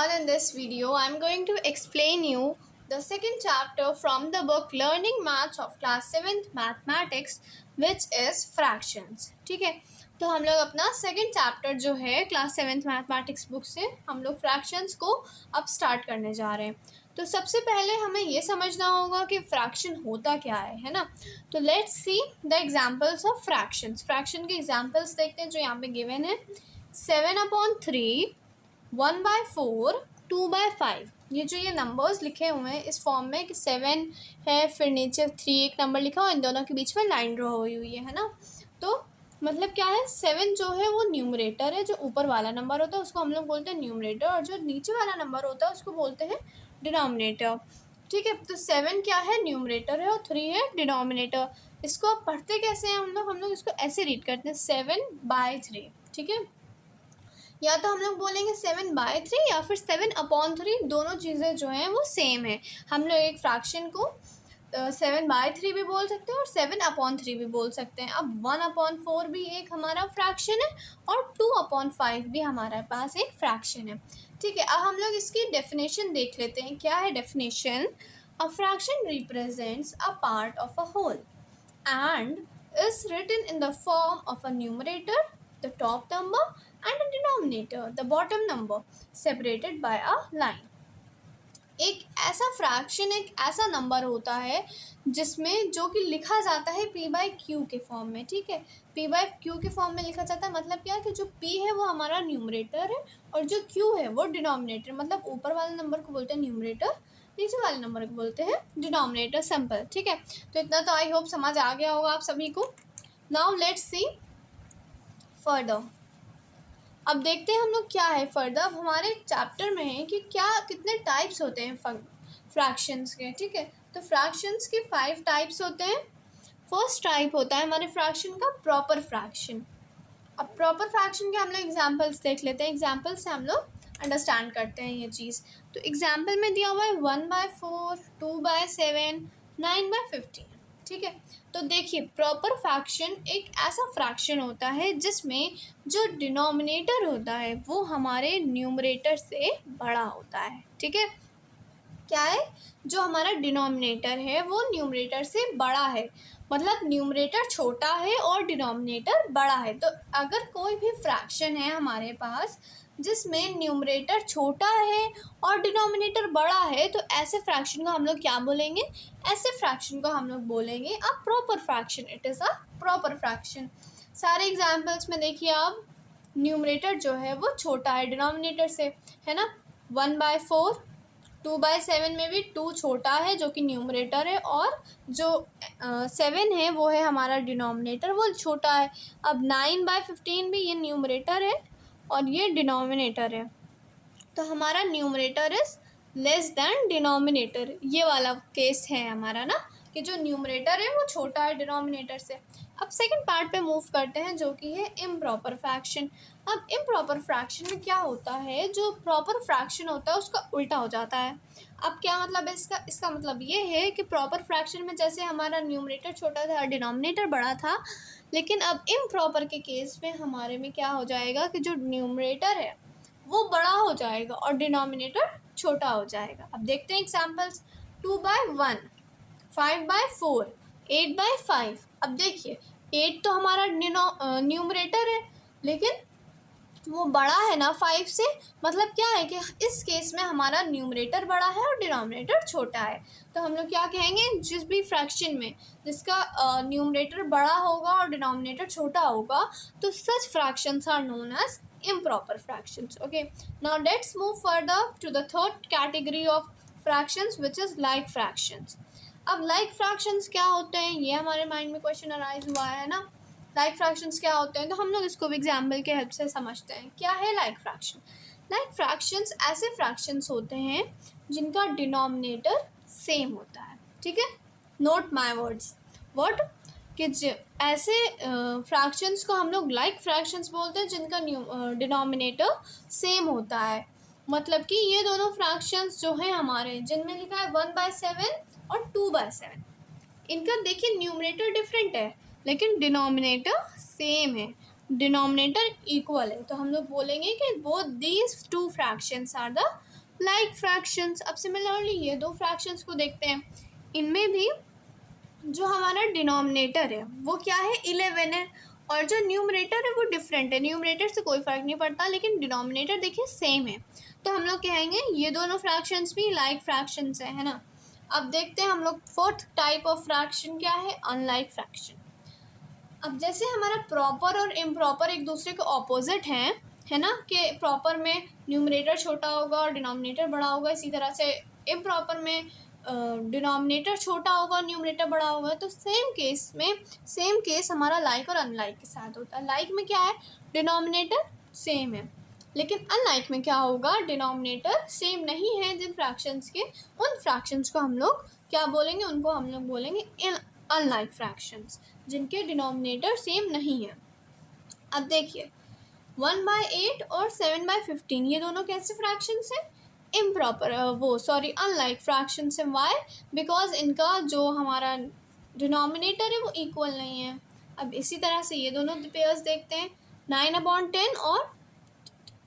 everyone, in this video I'm going to explain you the second chapter from the book Learning Maths of Class 7th Mathematics which is fractions। ठीक है, तो हम लोग अपना second chapter जो है class 7th mathematics book से हम लोग फ्रैक्शंस को अब स्टार्ट करने जा रहे हैं। तो सबसे पहले हमें ये समझना होगा कि फ्रैक्शन होता क्या है ना। तो let's see the examples of fractions. Fraction के एग्जांपल्स देखते हैं जो यहाँ पे गिवन है। 7/3, 1/4, 2/5। ये जो ये नंबर्स लिखे हुए हैं इस फॉर्म में कि 7 है, फिर नीचे 3 एक नंबर लिखा हुआ, इन दोनों के बीच में लाइन ड्रॉ हुई है ना। तो मतलब क्या है, 7 जो है वो न्यूमरेटर है, जो ऊपर वाला नंबर होता है उसको हम लोग बोलते हैं न्यूमरेटर, और जो नीचे वाला नंबर होता है उसको बोलते हैं डिनोमिनेटर। ठीक है, तो 7 क्या है, न्यूमरेटर है, और 3 है डिनोमिनेटर। इसको आप पढ़ते कैसे हैं हम लोग इसको ऐसे रीड करते हैं 7/3। ठीक है, या तो हम लोग बोलेंगे 7/3 या फिर 7/3, दोनों चीज़ें जो हैं वो सेम है। हम लोग एक फ्रैक्शन को 7/3 भी बोल सकते हैं और 7/3 भी बोल सकते हैं। अब 1/4 भी एक हमारा फ्रैक्शन है और 2/5 भी हमारे पास एक फ्रैक्शन है। ठीक है, अब हम लोग इसकी डेफिनेशन देख लेते हैं। क्या है definition? A fraction represents a part of a whole and is written in the form of a numerator, the top number, and a denominator, the bottom number, separated by a line। एक ऐसा fraction एक ऐसा number होता है जिसमें जो कि लिखा जाता है p/q के फॉर्म में। ठीक है, p/q के फॉर्म में लिखा जाता है। मतलब क्या है कि जो p है वो हमारा न्यूमरेटर है और जो q है वो डिनोमिनेटर। मतलब ऊपर वाले नंबर को बोलते हैं न्यूमरेटर, नीचे वाले नंबर को बोलते हैं डिनोमिनेटर। सिंपल। ठीक है, तो इतना तो आई होप समझ आ गया होगा आप सभी को। Now let's see further. अब देखते हैं हम लोग क्या है फर्दर। अब हमारे चैप्टर में है कि क्या कितने टाइप्स होते हैं फ्रैक्शंस के। ठीक है, तो फ्रैक्शंस के 5 टाइप्स होते हैं। फर्स्ट टाइप होता है हमारे फ्रैक्शन का प्रॉपर फ्रैक्शन। अब प्रॉपर फ्रैक्शन के हम लोग एग्जाम्पल्स देख लेते हैं। एग्जाम्पल से हम लोग अंडरस्टैंड करते हैं ये चीज़। तो एग्जाम्पल में दिया हुआ है 1/4, 2/7, 9/15। ठीक है, तो देखिए प्रॉपर फ्रैक्शन एक ऐसा फ्रैक्शन होता है जिसमें जो डिनोमिनेटर होता है वो हमारे न्यूमरेटर से बड़ा होता है। ठीक है, क्या है, जो हमारा डिनोमिनेटर है वो न्यूमरेटर से बड़ा है। मतलब न्यूमरेटर छोटा है और डिनोमिनेटर बड़ा है। तो अगर कोई भी फ्रैक्शन है हमारे पास जिसमें न्यूमरेटर छोटा है और डिनोमिनेटर बड़ा है, तो ऐसे फ्रैक्शन को हम लोग क्या बोलेंगे? ऐसे फ्रैक्शन को हम लोग बोलेंगे a proper fraction. It is a proper fraction. सारे एग्जाम्पल्स में देखिए आप, न्यूमरेटर जो है वो छोटा है डिनोमिनेटर से, है ना। 1/4, 2/7 में भी 2 छोटा है जो कि न्यूमरेटर है, और जो 7 है वो है हमारा डिनोमिनेटर, वो छोटा है। अब 9/15 भी ये न्यूमरेटर है और ये डिनोमिनेटर है। तो हमारा numerator is less than denominator. ये वाला केस है हमारा ना, कि जो न्यूमरेटर है वो छोटा है डिनोमिनेटर से। अब सेकंड पार्ट पे मूव करते हैं जो कि है इम्प्रॉपर फ्रैक्शन। अब इम्प्रॉपर फ्रैक्शन में क्या होता है, जो प्रॉपर फ्रैक्शन होता है उसका उल्टा हो जाता है। अब क्या मतलब है इसका मतलब ये है कि प्रॉपर फ्रैक्शन में जैसे हमारा न्यूमरेटर छोटा था और डिनोमिनेटर बड़ा था, लेकिन अब इम्प्रॉपर के केस में हमारे में क्या हो जाएगा कि जो न्यूमरेटर है वो बड़ा हो जाएगा और डिनोमिनेटर छोटा हो जाएगा। अब देखते हैं एग्जाम्पल्स। 2/1, 5/4, 8/5। अब देखिए 8 तो हमारा न्यूमरेटर है, लेकिन वो बड़ा है ना 5 से। मतलब क्या है कि इस केस में हमारा न्यूमरेटर बड़ा है और डिनोमिनेटर छोटा है। तो हम लोग क्या कहेंगे, जिस भी फ्रैक्शन में जिसका न्यूमरेटर बड़ा होगा और डिनोमिनेटर छोटा होगा, तो such fractions are known as improper fractions। Okay, now let's move further to the third category of fractions which is like fractions। अब like fractions क्या होते हैं, ये हमारे माइंड में क्वेश्चन अराइज हुआ है ना। लाइक फ्रैक्शंस क्या होते हैं, तो हम लोग इसको भी एग्जाम्पल के हेल्प से समझते हैं। क्या है लाइक फ्रैक्शन? लाइक फ्रैक्शंस ऐसे फ्रैक्शंस होते हैं जिनका डिनोमिनेटर सेम होता है। ठीक है, नोट माय वर्ड्स। व्हाट? कि ऐसे फ्रैक्शंस को हम लोग लाइक फ्रैक्शंस बोलते हैं जिनका डिनोमिनेटर सेम होता है। मतलब कि ये दोनों फ्रैक्शंस जो हैं हमारे, जिनमें लिखा है 1/7 और 2/7, इनका देखिए न्यूमरेटर डिफरेंट है लेकिन डिनोमिनेटर सेम है, डिनोमिनेटर इक्वल है। तो हम लोग बोलेंगे कि both these two fractions are the like fractions. अब सिमिलरली ये दो फ्रैक्शंस को देखते हैं, इनमें भी जो हमारा डिनोमिनेटर है वो क्या है 11 है, और जो न्यूमरेटर है वो डिफरेंट है। न्यूमरेटर से कोई फ़र्क नहीं पड़ता, लेकिन डिनोमिनेटर देखिए सेम है, तो हम लोग कहेंगे ये दोनों फ्रैक्शंस भी लाइक फ्रैक्शंस है ना। अब देखते हैं हम लोग फोर्थ टाइप ऑफ फ्रैक्शन क्या है, अनलाइक फ्रैक्शन। अब जैसे हमारा प्रॉपर और इम्प्रॉपर एक दूसरे के ऑपोजिट हैं, है ना, कि प्रॉपर में न्यूमरेटर छोटा होगा और डिनोमिनेटर बड़ा होगा, इसी तरह से इम्प्रॉपर में डिनोमिनेटर छोटा होगा और न्यूमरेटर बड़ा होगा। तो सेम केस हमारा लाइक और अनलाइक के साथ होता है। लाइक में क्या है, डिनोमिनेटर सेम है, लेकिन अनलाइक में क्या होगा, डिनोमिनेटर सेम नहीं है। जिन फ्रैक्शंस के, उन फ्रैक्शंस को हम लोग क्या बोलेंगे, उनको हम लोग बोलेंगे अनलाइक फ्रैक्शंस, जिनके डिनोमिनेटर सेम नहीं है। अब देखिए 1/8 और 7/15 ये दोनों कैसे फ्रैक्शंस हैं, इम्प्रॉपर अनलाइक फ्रैक्शंस हैं। वाई, बिकॉज इनका जो हमारा डिनोमिनेटर है वो इक्वल नहीं है। अब इसी तरह से ये दोनों पेयर्स देखते हैं, 9/10 और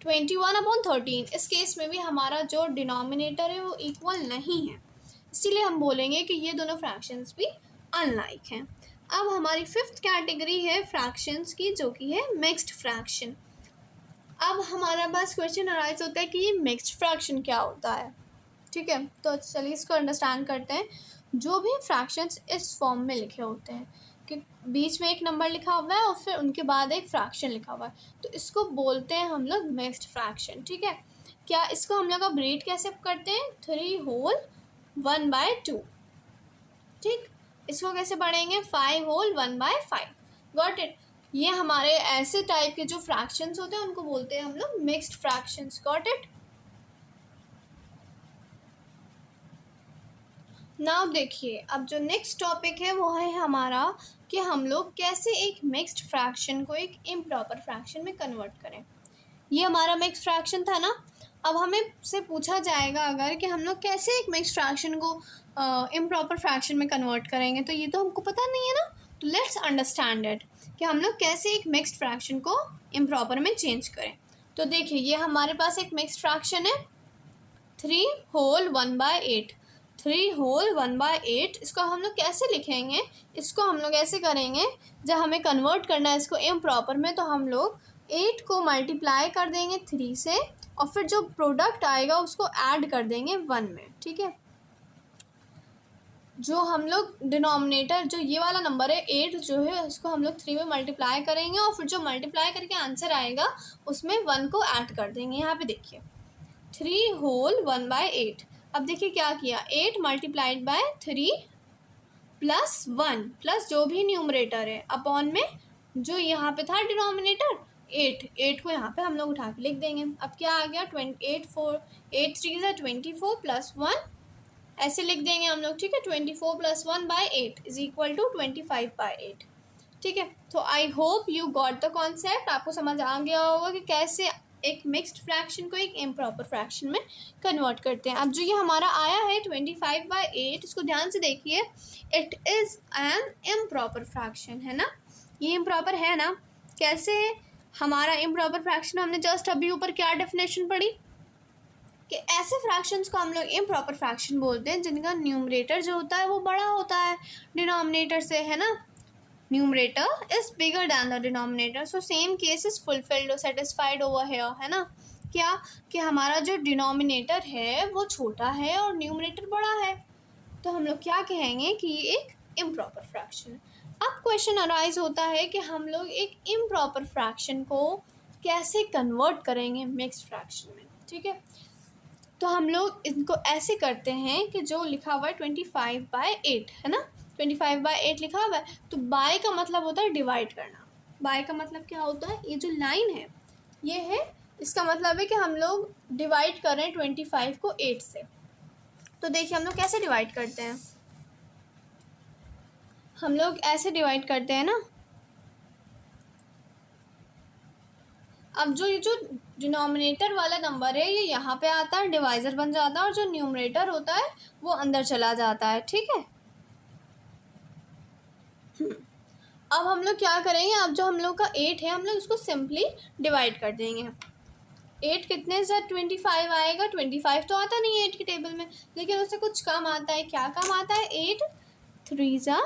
21/13। इस केस में भी हमारा जो डिनोमिनेटर है वो इक्वल नहीं है, इसीलिए हम बोलेंगे कि ये दोनों फ्रैक्शंस भी अनलाइक हैं। अब हमारी फिफ्थ कैटेगरी है फ्रैक्शंस की, जो कि है मिक्स्ड फ्रैक्शन। अब हमारा पास क्वेश्चन अराइज होता है कि ये मिक्स्ड फ्रैक्शन क्या होता है, ठीक है। तो चलिए इसको अंडरस्टैंड करते हैं। जो भी फ्रैक्शंस इस फॉर्म में लिखे होते हैं कि बीच में एक नंबर लिखा हुआ है और फिर उनके बाद एक फ्रैक्शन लिखा हुआ है, तो इसको बोलते हैं हम लोग मिक्स्ड फ्रैक्शन, ठीक है। क्या इसको हम लोग अब रेट कैसे करते हैं, 3 होल 1/2, ठीक। इसको कैसे पढ़ेंगे, 5 होल 1/5। Got it. ये हमारे ऐसे टाइप के जो फ्रैक्शंस होते हैं उनको बोलते हैं हम लोग mixed fractions. Got it. Now देखिए, अब जो नेक्स्ट टॉपिक है वो है हमारा कि हम लोग कैसे एक मिक्स्ड फ्रैक्शन को एक इम्प्रॉपर फ्रैक्शन में कन्वर्ट करें। ये हमारा मिक्स्ड फ्रैक्शन था ना। अब हमें से पूछा जाएगा अगर कि हम लोग कैसे एक मिक्स्ड फ्रैक्शन को इम्प्रॉपर फ्रैक्शन में कन्वर्ट करेंगे, तो ये तो हमको पता नहीं है ना। तो लेट्स अंडरस्टैंड इट कि हम लोग कैसे एक मिक्स्ड फ्रैक्शन को इम्प्रॉपर में चेंज करें। तो देखिए ये हमारे पास एक मिक्स्ड फ्रैक्शन है 3 होल 1/8। 3 होल 1/8 इसको हम लोग कैसे लिखेंगे, इसको हम लोग ऐसे करेंगे, जब हमें कन्वर्ट करना है इसको इम्प्रॉपर में, तो हम लोग 8 को मल्टीप्लाई कर देंगे 3 से, और फिर जो प्रोडक्ट आएगा उसको ऐड कर देंगे 1 में, ठीक है। जो हम लोग डिनोमिनेटर जो ये वाला नंबर है 8 जो है, उसको हम लोग 3 में मल्टीप्लाई करेंगे, और फिर जो मल्टीप्लाई करके आंसर आएगा उसमें 1 को ऐड कर देंगे। यहाँ पे देखिए 3 होल 1/8। अब देखिए क्या किया, 8 मल्टीप्लाइड बाय 3 प्लस 1 प्लस जो भी न्यूमरेटर है अपॉन में जो यहाँ पे था डिनोमिनेटर 8 को यहाँ पे हम लोग उठा के लिख देंगे। अब क्या आ गया, 8 3 24 प्लस 1 ऐसे लिख देंगे हम लोग, ठीक है। 24 प्लस 1/8 इज इक्वल टू 25/8, ठीक है। तो आई hope you got the concept. आपको समझ आ गया होगा कि कैसे एक मिक्स्ड फ्रैक्शन को एक इम्प्रॉपर फ्रैक्शन में कन्वर्ट करते हैं। अब जो ये हमारा आया है 25/8, इसको ध्यान से देखिए, it is an improper fraction, है ना। ये इम्प्रॉपर है ना। कैसे है हमारा इम्प्रॉपर फ्रैक्शन, हमने जस्ट अभी ऊपर क्या डेफिनेशन पढ़ी कि ऐसे फ्रैक्शंस को हम लोग इम्प्रॉपर फ्रैक्शन बोलते हैं जिनका न्यूमरेटर जो होता है वो बड़ा होता है डिनोमिनेटर से, है ना। numerator is bigger than the denominator, so same case is fulfilled or satisfied over here, है ना। क्या कि हमारा जो डिनोमिनेटर है वो छोटा है और न्यूमरेटर बड़ा है, तो हम लोग क्या कहेंगे कि ये एक इम्प्रॉपर फ्रैक्शन है। अब क्वेश्चन अराइज होता है कि हम लोग एक इम्प्रॉपर फ्रैक्शन को कैसे कन्वर्ट करेंगे मिक्स्ड फ्रैक्शन में, ठीक है। तो हम लोग इनको ऐसे करते हैं कि जो लिखा हुआ है 25/8 है ना, 25/8 लिखा हुआ है, तो बाय का मतलब होता है डिवाइड करना। बाय का मतलब क्या होता है, ये जो लाइन है ये है, इसका मतलब है कि हम लोग डिवाइड कर रहे हैं 25 को 8 से। तो देखिए हम लोग कैसे डिवाइड करते हैं, हम लोग ऐसे डिवाइड करते हैं ना। अब जो ये जो डिनोमिनेटर वाला नंबर है ये यहाँ पे आता है, डिवाइज़र बन जाता है, और जो न्यूमरेटर होता है वो अंदर चला जाता है, ठीक है। अब हम लोग क्या करेंगे, अब जो हम लोग का 8 है हम लोग इसको सिंपली डिवाइड कर देंगे। 8 कितने से 25 आएगा? 25 तो आता नहीं है 8 की टेबल में, लेकिन उससे कुछ कम आता है। क्या कम आता है? 8 3 ज़ा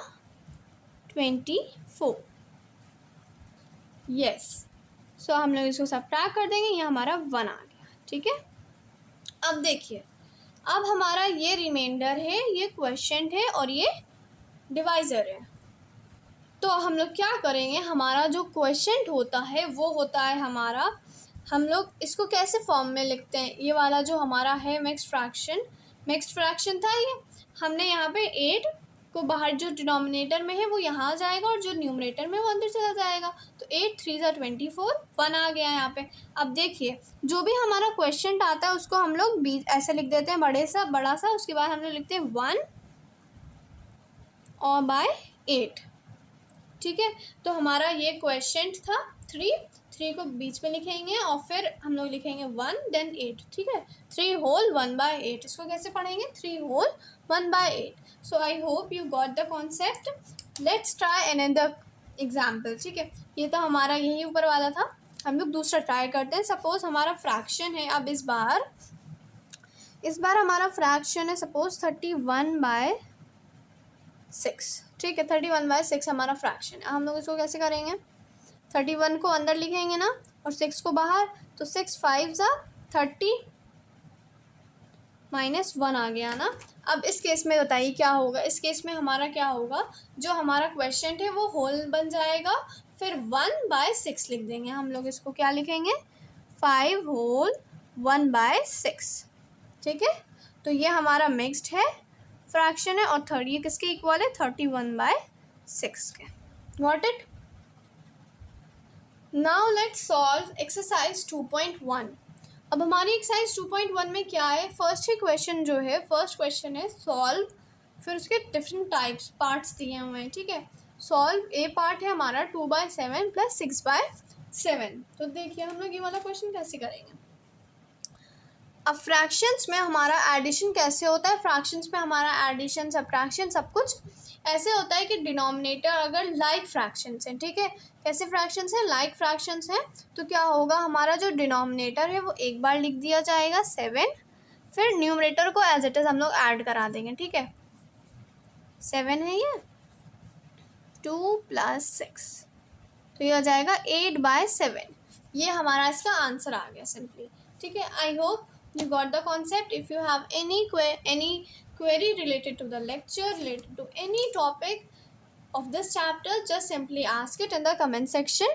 24। यस, सो हम लोग इसको सबट्रैक्ट कर देंगे, ये हमारा 1 आ गया। ठीक है, अब देखिए, अब हमारा ये रिमाइंडर है, ये क्वेश्चन है और ये डिवाइज़र है। तो हम लोग क्या करेंगे, हमारा जो क्वेश्चन होता है वो होता है हमारा, हम लोग इसको कैसे फॉर्म में लिखते हैं, ये वाला जो हमारा है मिक्स्ड फ्रैक्शन था ये, हमने यहाँ पे 8 को बाहर जो डिनोमिनेटर में है वो यहाँ आ जाएगा और जो न्यूमरेटर में वो अंदर चला जाएगा। तो 8 3 ज़ा 24, 1 आ गया यहाँ पे। अब देखिए, जो भी हमारा क्वेश्चन आता है उसको हम लोग बीच ऐसे लिख देते हैं, बड़ा सा, उसके बाद हम लोग लिखते हैं 1 और बाय 8। ठीक है, तो हमारा ये क्वेश्चन था 3 को बीच में लिखेंगे और फिर हम लोग लिखेंगे 1 देन 8। ठीक है, 3 होल 1 बाय 8, इसको कैसे पढ़ेंगे? 3 whole 1 by 8। So I hope you got the concept. Let's try another example. ठीक है, ये तो हमारा यही ऊपर वाला था, हम लोग दूसरा ट्राई करते हैं। सपोज हमारा फ्रैक्शन है, अब इस बार हमारा फ्रैक्शन है सपोज 31/6। ठीक है, 31/6 हमारा फ्रैक्शन है। हम लोग इसको कैसे करेंगे? 31 को अंदर लिखेंगे ना और 6 को बाहर, तो 6 5 ज़ा 30 -1 आ गया ना। अब इस केस में बताइए क्या होगा? इस केस में हमारा क्या होगा, जो हमारा क्वेश्चन है वो होल बन जाएगा, फिर 1/6 लिख देंगे हम लोग। इसको क्या लिखेंगे? 5 होल 1/6। ठीक है, तो ये हमारा मिक्स्ड है फ्रैक्शन है और 30 ये किसके इक्वल है? 31/6 के। Got it? Now let's solve exercise 2.1। अब हमारी एक्सरसाइज 2.1 में क्या है? फर्स्ट क्वेश्चन है सॉल्व, फिर उसके डिफरेंट टाइप्स पार्ट्स दिए हुए हैं। ठीक है, सॉल्व ए पार्ट है हमारा 2/7 + 6/7। तो देखिए हम लोग ये वाला क्वेश्चन कैसे करेंगे। अब फ्रैक्शंस में हमारा एडिशन कैसे होता है? फ्रैक्शंस में हमारा एडिशन सब्ट्रैक्शन सब कुछ ऐसे होता है कि डिनोमिनेटर अगर लाइक फ्रैक्शंस हैं, ठीक है, कैसे फ्रैक्शंस हैं? लाइक फ्रैक्शंस हैं, तो क्या होगा, हमारा जो डिनोमिनेटर है वो एक बार लिख दिया जाएगा 7, फिर न्यूमरेटर को एज इट इज़ हम लोग ऐड करा देंगे। ठीक है, 7 है ये, 2 + 6, तो ये हो जाएगा 8/7। ये हमारा इसका आंसर आ गया सिंपली। ठीक है, I hope you got the concept. If you have any query related to the lecture, related to any topic of this chapter, just simply ask it in the comment section.